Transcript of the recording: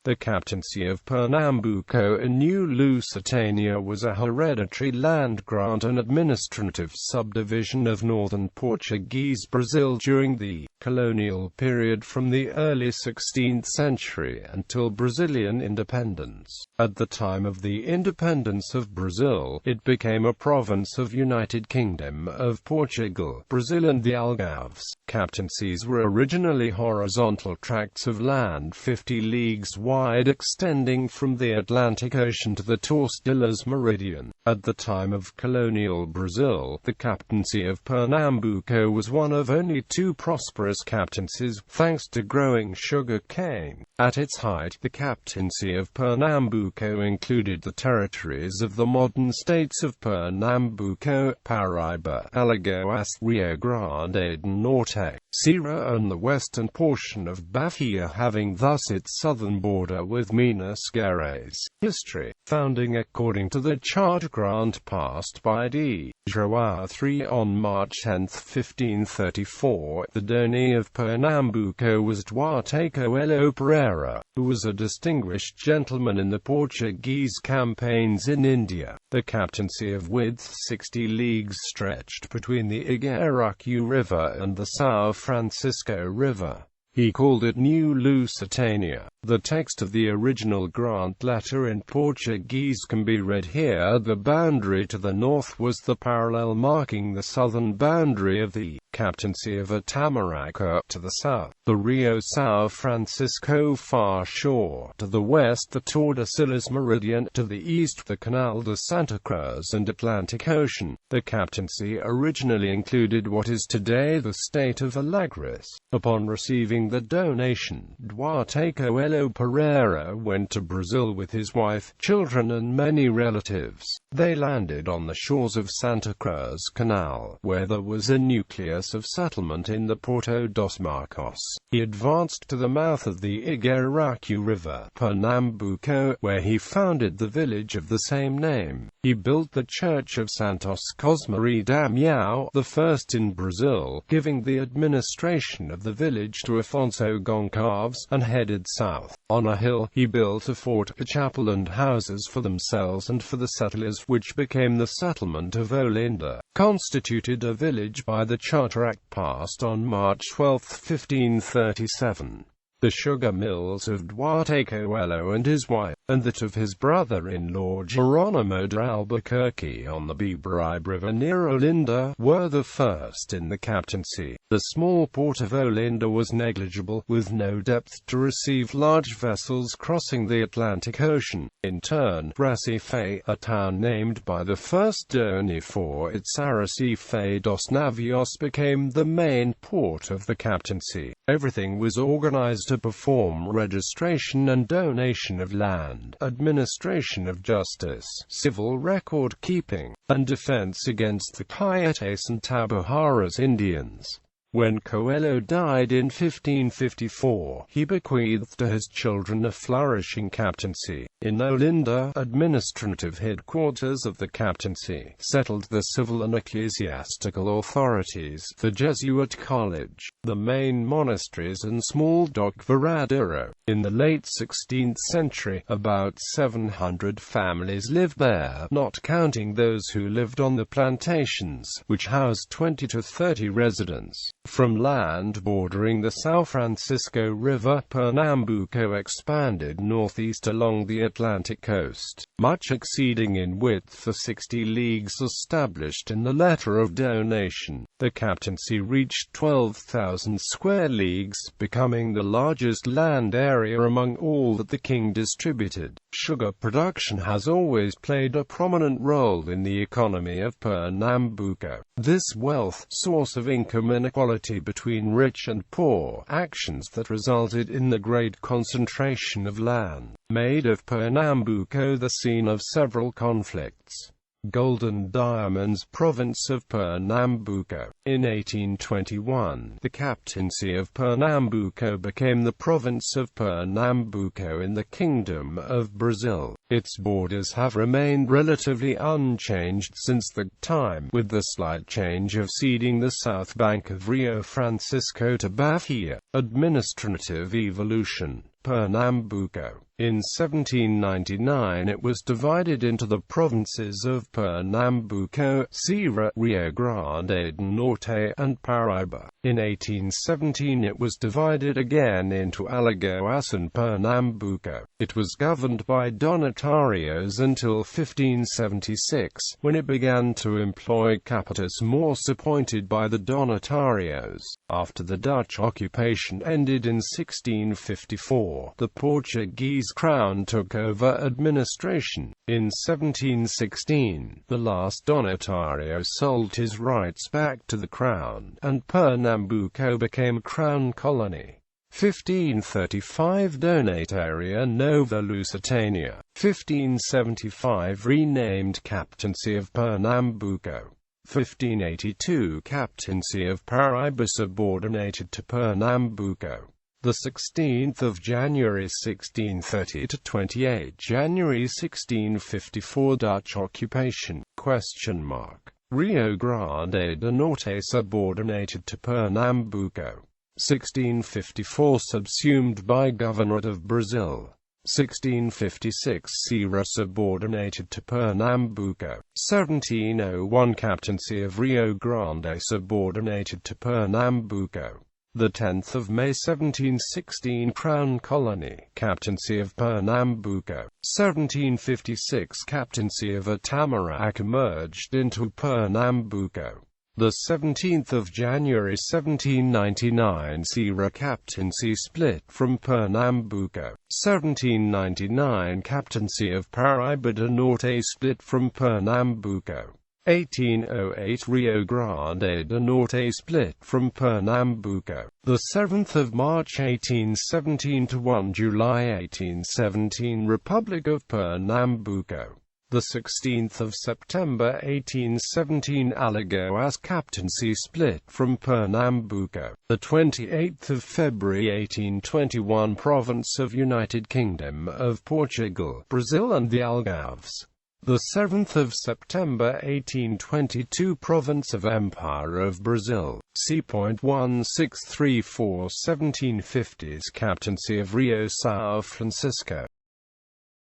The Captaincy of Pernambuco in New Lusitania was a hereditary land grant and administrative subdivision of northern Portuguese Brazil during the colonial period from the early 16th century until Brazilian independence. At the time of the independence of Brazil, it became a province of United Kingdom of Portugal. Brazil and the Algarves.Captaincies were originally horizontal tracts of land 50 leagues wide, extending from the Atlantic Ocean to the Torsedillas meridian. At the time of colonial Brazil, the Captaincy of Pernambuco was one of only two prosperous captaincies, thanks to growing sugar cane. At its height, the Captaincy of Pernambuco included the territories of the modern states of Pernambuco, Paraíba, Alagoas, Rio Grande do Norte, Ceará and the western portion of Bahia, having thus its southern border with Minas Gerais. History. Founding according to the charter grant passed by D. João III on March 10, 1534, the Doni of Pernambuco was Duarte Coelho Pereira, who was a distinguished gentleman in the Portuguese campaigns in India. The captaincy of width 60 leagues stretched between the Igaraçu River and the São Francisco River. He called it New Lusitania. The text of the original grant letter in Portuguese can be read here. The boundary to the north was the parallel marking the southern boundary of the Captaincy of Itamaraca. To the south, the Rio São Francisco far shore. To the west, the Tordesillas meridian. To the east, the Canal de Santa Cruz and Atlantic Ocean. The captaincy originally included what is today the state of Algarves. Upon receiving the donation, Duarte Coelho Pereira went to Brazil with his wife, children and many relatives. They landed on the shores of Santa Cruz Canal, where there was a nucleus of settlement in the Porto dos Marcos. He advanced to the mouth of the Igaraçu River, Pernambuco, where he founded the village of the same name. He built the church of Santos Cosme e Damião, the first in Brazil, giving the administration of the village to Afonso Gonçalves, and headed south. On a hill, he built a fort, a chapel and houses for themselves and for the settlers, which became the settlement of Olinda, constituted a village by the Charter Act passed on March 12, 1537. The sugar mills of Duarte Coelho and his wife, and that of his brother-in-law Geronimo de Albuquerque on the Beberibe River near Olinda, were the first in the captaincy. The small port of Olinda was negligible, with no depth to receive large vessels crossing the Atlantic Ocean. In turn, Recife, a town named by the first Doni for its Arrecife dos Navios, became the main port of the captaincy. Everything was organized to perform registration and donation of land, administration of justice, civil record keeping, and defense against the Cayetes and Tabajaras Indians. When Coelho died in 1554, he bequeathed to his children a flourishing captaincy. In Olinda, administrative headquarters of the captaincy, settled the civil and ecclesiastical authorities, the Jesuit college, the main monasteries and small dock Varadero. In the late 16th century, about 700 families lived there, not counting those who lived on the plantations, which housed 20 to 30 residents. From land bordering the São Francisco River, Pernambuco expanded northeast along the Atlantic coast, much exceeding in width the 60 leagues established in the letter of donation. The captaincy reached 12,000 square leagues, becoming the largest land area among all that the king distributed. Sugar production has always played a prominent role in the economy of Pernambuco. This wealth, source of income inequality between rich and poor, actions that resulted in the great concentration of land, made of Pernambuco the scene of several conflicts. Gold and diamonds. Province of Pernambuco. In 1821, the Captaincy of Pernambuco became the Province of Pernambuco in the Kingdom of Brazil. Its borders have remained relatively unchanged since that time, with the slight change of ceding the south bank of Rio Francisco to Bahia. Administrative evolution. Pernambuco. In 1799 it was divided into the provinces of Pernambuco, Ceará, Rio Grande do Norte, and Paraíba. In 1817 it was divided again into Algarves and Pernambuco. It was governed by donatarios until 1576, when it began to employ capitis mors appointed by the donatarios. After the Dutch occupation ended in 1654, the Portuguese crown took over administration. In 1716, the last donatario sold his rights back to the crown, and Pernambuco became a crown colony. 1535 Donataria Nova Lusitania. 1575 renamed Captaincy of Pernambuco. 1582 Captaincy of Paraíba subordinated to Pernambuco. The 16th of January 1630 to 28 January 1654 Dutch occupation? Rio Grande do Norte subordinated to Pernambuco. 1654 subsumed by Governorate of Brazil. 1656 Ceará subordinated to Pernambuco. 1701 Captaincy of Rio Grande subordinated to Pernambuco. The 10th of May 1716 Crown Colony, Captaincy of Pernambuco. 1756 Captaincy of Itamaraca merged into Pernambuco. The 17th of January 1799 Ceará Captaincy split from Pernambuco. 1799 Captaincy of Paraíba do Norte split from Pernambuco. 1808 Rio Grande do Norte split from Pernambuco. The 7th of March 1817 to 1 July 1817 Republic of Pernambuco. The 16th of September 1817 Algarves Captaincy split from Pernambuco. The 28th of February 1821 Province of United Kingdom of Portugal, Brazil and the Algarves. The 7th of September 1822 Province of Empire of Brazil, c.1634 1750s Captaincy of Rio São Francisco.